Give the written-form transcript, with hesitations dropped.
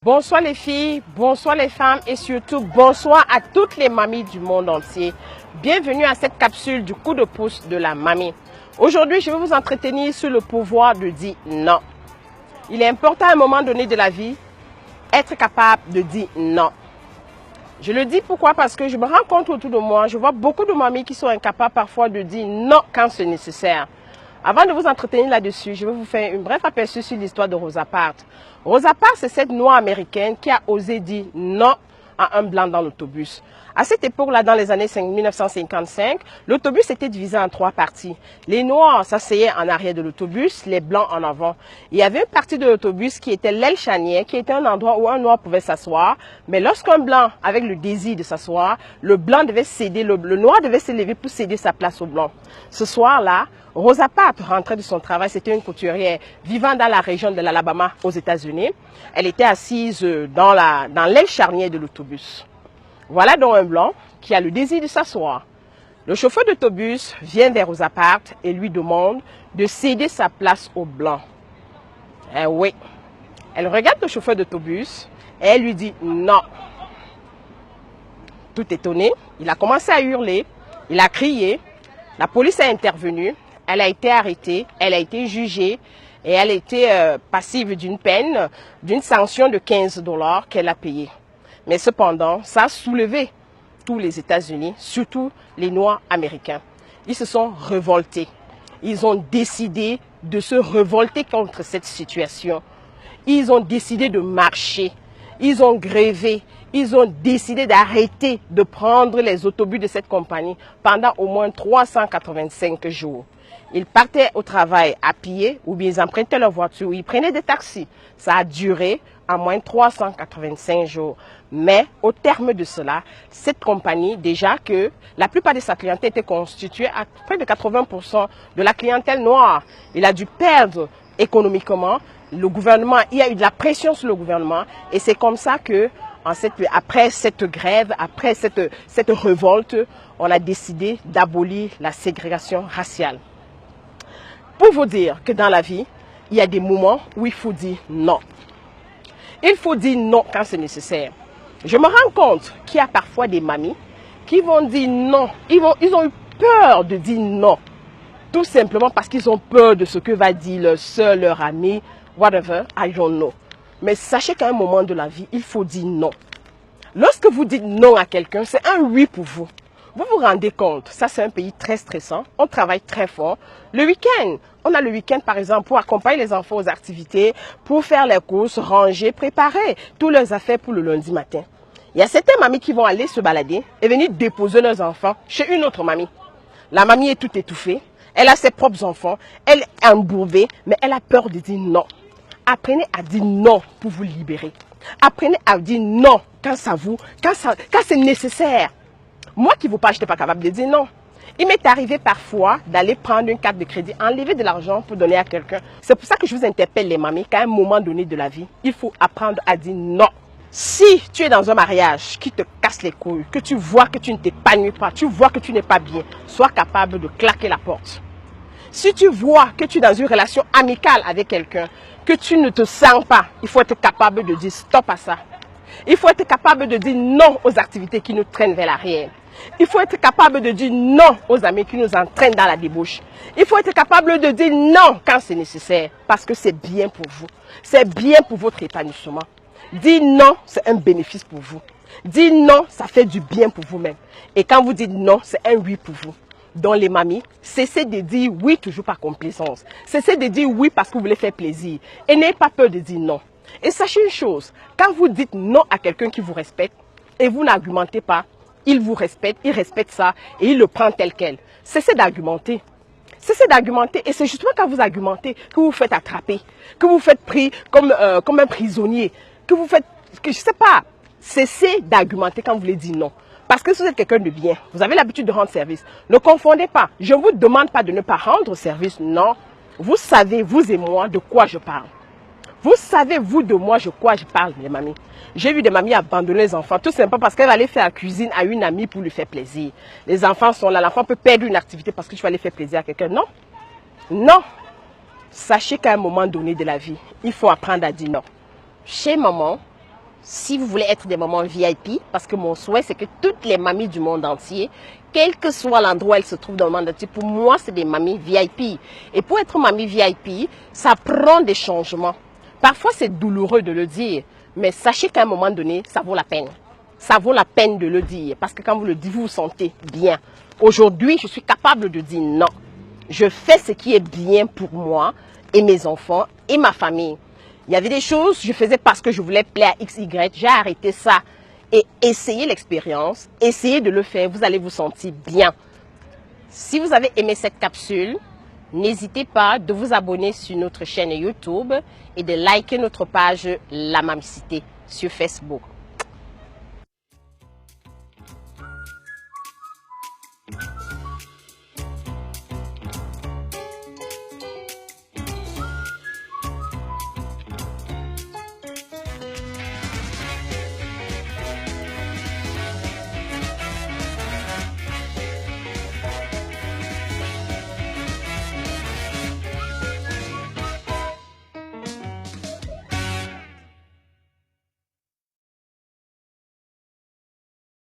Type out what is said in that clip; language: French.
Bonsoir les filles, bonsoir les femmes et surtout bonsoir à toutes les mamies du monde entier. Bienvenue à cette capsule du coup de pouce de la mamie. Aujourd'hui, je vais vous entretenir sur le pouvoir de dire non. Il est important à un moment donné de la vie, être capable de dire non. Je le dis pourquoi? Parce que je me rends compte autour de moi, je vois beaucoup de mamies qui sont incapables parfois de dire non quand c'est nécessaire. Avant de vous entretenir là-dessus, je vais vous faire un bref aperçu sur l'histoire de Rosa Parks. Rosa Parks, c'est cette noire américaine qui a osé dire non à un blanc dans l'autobus. À cette époque-là, dans les années 1955, l'autobus était divisé en 3 parties. Les noirs s'asseyaient en arrière de l'autobus, les blancs en avant. Il y avait une partie de l'autobus qui était l'aile charnière, qui était un endroit où un noir pouvait s'asseoir. Mais lorsqu'un blanc avait le désir de s'asseoir, le blanc devait céder, le noir devait s'élever pour céder sa place au blanc. Ce soir-là, Rosa Parks rentrait de son travail, c'était une couturière vivant dans la région de l'Alabama aux États-Unis. Elle était assise dans l'aile charnière de l'autobus. Voilà donc un blanc qui a le désir de s'asseoir. Le chauffeur d'autobus vient vers Rosa Parks et lui demande de céder sa place au blanc. Eh oui. Elle regarde le chauffeur d'autobus et elle lui dit non. Tout étonné, il a commencé à hurler, il a crié, la police a intervenu, elle a été arrêtée, elle a été jugée et elle a été passible d'une peine, d'une sanction de 15 $ qu'elle a payée. Mais cependant, ça a soulevé tous les États-Unis, surtout les Noirs américains. Ils se sont révoltés. Ils ont décidé de se révolter contre cette situation. Ils ont décidé de marcher. Ils ont grévé. Ils ont décidé d'arrêter de prendre les autobus de cette compagnie pendant au moins 385 jours. Ils partaient au travail à pied ou bien ils empruntaient leur voiture ou ils prenaient des taxis. Ça a duré à moins de 385 jours. Mais au terme de cela, cette compagnie, déjà que la plupart de sa clientèle était constituée à près de 80% de la clientèle noire. Il a dû perdre économiquement. Le gouvernement, il y a eu de la pression sur le gouvernement et c'est comme ça que après cette grève, après cette révolte, on a décidé d'abolir la ségrégation raciale. Pour vous dire que dans la vie, il y a des moments où il faut dire non. Il faut dire non quand c'est nécessaire. Je me rends compte qu'il y a parfois des mamies qui vont dire non. Ils ont eu peur de dire non. Tout simplement parce qu'ils ont peur de ce que va dire leur soeur, leur ami, whatever, I don't know. Mais sachez qu'à un moment de la vie, il faut dire non. Lorsque vous dites non à quelqu'un, c'est un oui pour vous. Vous vous rendez compte, ça c'est un pays très stressant, on travaille très fort. Le week-end, on a le week-end par exemple pour accompagner les enfants aux activités, pour faire les courses, ranger, préparer toutes leurs affaires pour le lundi matin. Il y a certaines mamies qui vont aller se balader et venir déposer leurs enfants chez une autre mamie. La mamie est toute étouffée, elle a ses propres enfants, elle est embourbée, mais elle a peur de dire non. Apprenez à dire non pour vous libérer. Apprenez à dire non quand c'est nécessaire. Moi qui vous parle, je n'étais pas capable de dire non. Il m'est arrivé parfois d'aller prendre une carte de crédit, enlever de l'argent pour donner à quelqu'un. C'est pour ça que je vous interpelle les mamies qu'à un moment donné de la vie, il faut apprendre à dire non. Si tu es dans un mariage qui te casse les couilles, que tu vois que tu ne t'épanouis pas, tu vois que tu n'es pas bien, sois capable de claquer la porte. Si tu vois que tu es dans une relation amicale avec quelqu'un, que tu ne te sens pas, il faut être capable de dire stop à ça. Il faut être capable de dire non aux activités qui nous traînent vers l'arrière. Il faut être capable de dire non aux amis qui nous entraînent dans la débauche. Il faut être capable de dire non quand c'est nécessaire, parce que c'est bien pour vous. C'est bien pour votre épanouissement. Dire non, c'est un bénéfice pour vous. Dire non, ça fait du bien pour vous-même. Et quand vous dites non, c'est un oui pour vous. Donc les mamies, cessez de dire oui toujours par complaisance. Cessez de dire oui parce que vous voulez faire plaisir. Et n'ayez pas peur de dire non. Et sachez une chose, quand vous dites non à quelqu'un qui vous respecte et vous n'argumentez pas, il vous respecte, il respecte ça et il le prend tel quel. Cessez d'argumenter. Cessez d'argumenter et c'est justement quand vous argumentez que vous faites attraper, que vous faites pris comme un prisonnier, que vous faites, que je sais pas, cessez d'argumenter quand vous voulez dire non. Parce que si vous êtes quelqu'un de bien, vous avez l'habitude de rendre service. Ne confondez pas. Je ne vous demande pas de ne pas rendre service, non. Vous savez, vous et moi, de quoi je parle. Vous savez, vous de moi, de quoi je parle, les mamies. J'ai vu des mamies abandonner les enfants, tout simplement parce qu'elle allait faire la cuisine à une amie pour lui faire plaisir. Les enfants sont là, l'enfant peut perdre une activité parce que tu vas aller faire plaisir à quelqu'un. Non. Non. Sachez qu'à un moment donné de la vie, il faut apprendre à dire non. Chez maman, si vous voulez être des mamans VIP, parce que mon souhait, c'est que toutes les mamies du monde entier, quel que soit l'endroit où elles se trouvent dans le monde entier, pour moi, c'est des mamies VIP. Et pour être mamie VIP, ça prend des changements. Parfois, c'est douloureux de le dire, mais sachez qu'à un moment donné, ça vaut la peine. Ça vaut la peine de le dire, parce que quand vous le dites, vous vous sentez bien. Aujourd'hui, je suis capable de dire non. Je fais ce qui est bien pour moi et mes enfants et ma famille. Il y avait des choses, je faisais parce que je voulais plaire à XY, j'ai arrêté ça. Et essayez l'expérience, essayez de le faire, vous allez vous sentir bien. Si vous avez aimé cette capsule, n'hésitez pas de vous abonner sur notre chaîne YouTube et de liker notre page La Mamicité sur Facebook.